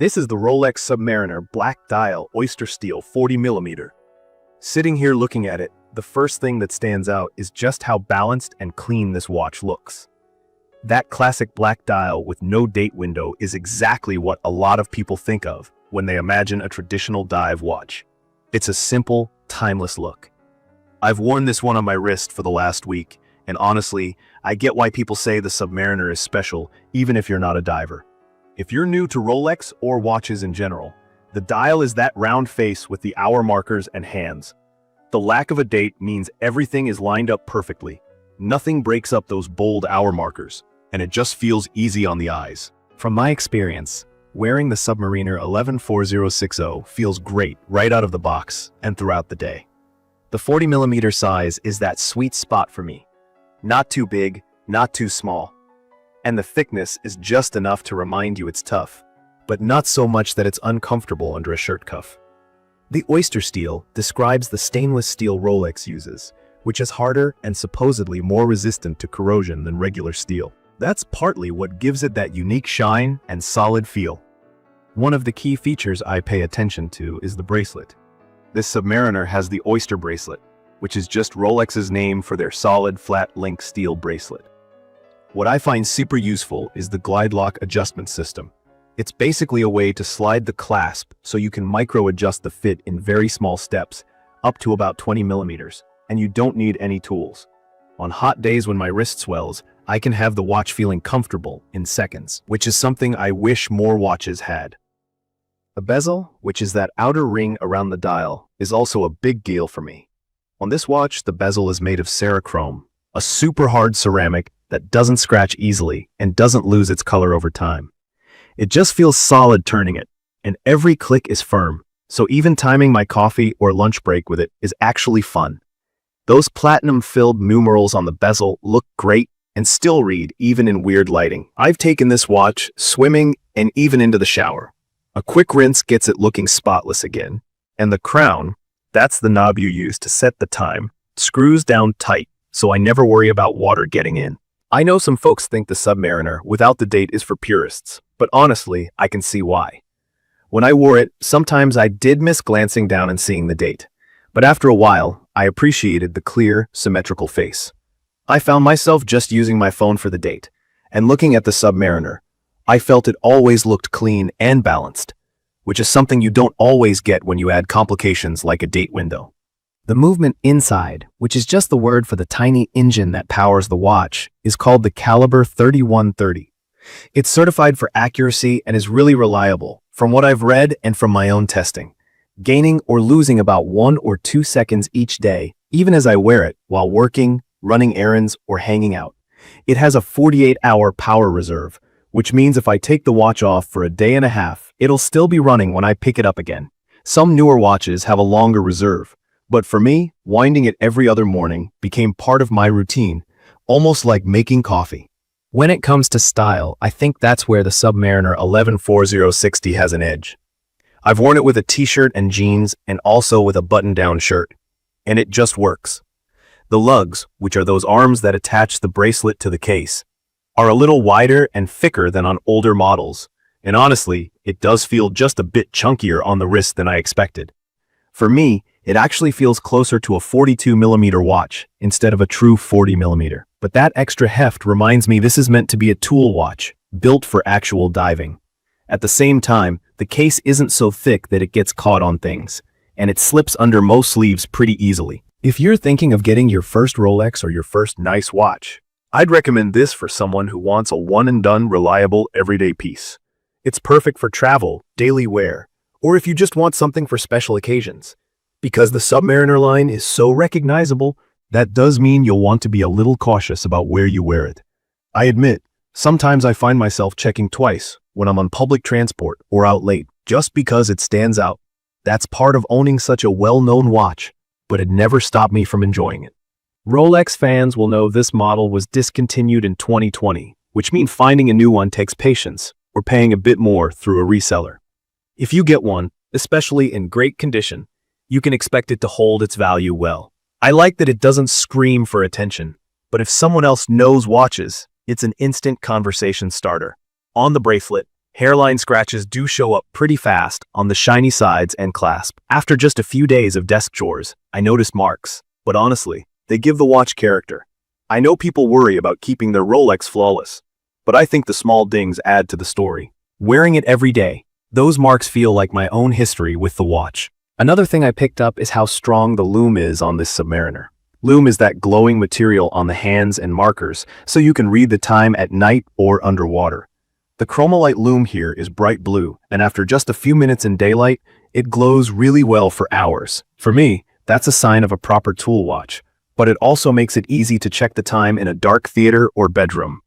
This is the Rolex Submariner black dial Oystersteel 40mm. Sitting here looking at it, the first thing that stands out is just how balanced and clean this watch looks. That classic black dial with no date window is exactly what a lot of people think of when they imagine a traditional dive watch. It's a simple, timeless look. I've worn this one on my wrist for the last week, and honestly, I get why people say the Submariner is special, even if you're not a diver. If you're new to Rolex or watches in general, the dial is that round face with the hour markers and hands. The lack of a date means everything is lined up perfectly. Nothing breaks up those bold hour markers, and it just feels easy on the eyes. From my experience, wearing the Submariner 114060 feels great right out of the box and throughout the day. The 40mm size is that sweet spot for me. Not too big, not too small. And the thickness is just enough to remind you it's tough, but not so much that it's uncomfortable under a shirt cuff. The Oystersteel describes the stainless steel Rolex uses, which is harder and supposedly more resistant to corrosion than regular steel. That's partly what gives it that unique shine and solid feel. One of the key features I pay attention to is the bracelet. This Submariner has the Oyster bracelet, which is just Rolex's name for their solid flat link steel bracelet. What I find super useful is the glide lock adjustment system. It's basically a way to slide the clasp so you can micro adjust the fit in very small steps, up to about 20mm, and you don't need any tools. On hot days when my wrist swells, I can have the watch feeling comfortable in seconds, which is something I wish more watches had. The bezel, which is that outer ring around the dial, is also a big deal for me. On this watch, the bezel is made of Cerachrome, a super hard ceramic that doesn't scratch easily and doesn't lose its color over time. It just feels solid turning it, and every click is firm, so even timing my coffee or lunch break with it is actually fun. Those platinum-filled numerals on the bezel look great and still read even in weird lighting. I've taken this watch swimming and even into the shower. A quick rinse gets it looking spotless again, and the crown, that's the knob you use to set the time, screws down tight, so I never worry about water getting in. I know some folks think the Submariner without the date is for purists, but honestly, I can see why. When I wore it, sometimes I did miss glancing down and seeing the date, but after a while, I appreciated the clear, symmetrical face. I found myself just using my phone for the date, and looking at the Submariner, I felt it always looked clean and balanced, which is something you don't always get when you add complications like a date window. The movement inside, which is just the word for the tiny engine that powers the watch, is called the caliber 3130. It's certified for accuracy and is really reliable, from what I've read and from my own testing, gaining or losing about 1 or 2 seconds each day, even as I wear it while working, running errands, or hanging out. It has a 48-hour power reserve, which means if I take the watch off for a day and a half, it'll still be running when I pick it up again. Some newer watches have a longer reserve, but for me, winding it every other morning became part of my routine, almost like making coffee. When it comes to style, I think that's where the Submariner 114060 has an edge. I've worn it with a t-shirt and jeans and also with a button-down shirt, and it just works. The lugs, which are those arms that attach the bracelet to the case, are a little wider and thicker than on older models, and honestly, it does feel just a bit chunkier on the wrist than I expected. For me, it actually feels closer to a 42mm watch instead of a true 40mm. But that extra heft reminds me this is meant to be a tool watch, built for actual diving. At the same time, the case isn't so thick that it gets caught on things, and it slips under most sleeves pretty easily. If you're thinking of getting your first Rolex or your first nice watch, I'd recommend this for someone who wants a one-and-done, reliable, everyday piece. It's perfect for travel, daily wear, or if you just want something for special occasions. Because the Submariner line is so recognizable, that does mean you'll want to be a little cautious about where you wear it. I admit, sometimes I find myself checking twice when I'm on public transport or out late, just because it stands out. That's part of owning such a well-known watch, but it never stopped me from enjoying it. Rolex fans will know this model was discontinued in 2020, which means finding a new one takes patience, or paying a bit more through a reseller. If you get one, especially in great condition, you can expect it to hold its value well. I like that it doesn't scream for attention, but if someone else knows watches, it's an instant conversation starter. On the bracelet, Hairline scratches do show up pretty fast on the shiny sides and clasp. After just a few days of desk chores, I noticed marks, but honestly, they give the watch character. I know people worry about keeping their Rolex flawless, but I think the small dings add to the story. Wearing it every day, those marks feel like my own history with the watch. Another thing I picked up is how strong the lume is on this Submariner. Lume is that glowing material on the hands and markers, so you can read the time at night or underwater. The chromolite lume here is bright blue, and after just a few minutes in daylight, it glows really well for hours. For me, that's a sign of a proper tool watch, but it also makes it easy to check the time in a dark theater or bedroom.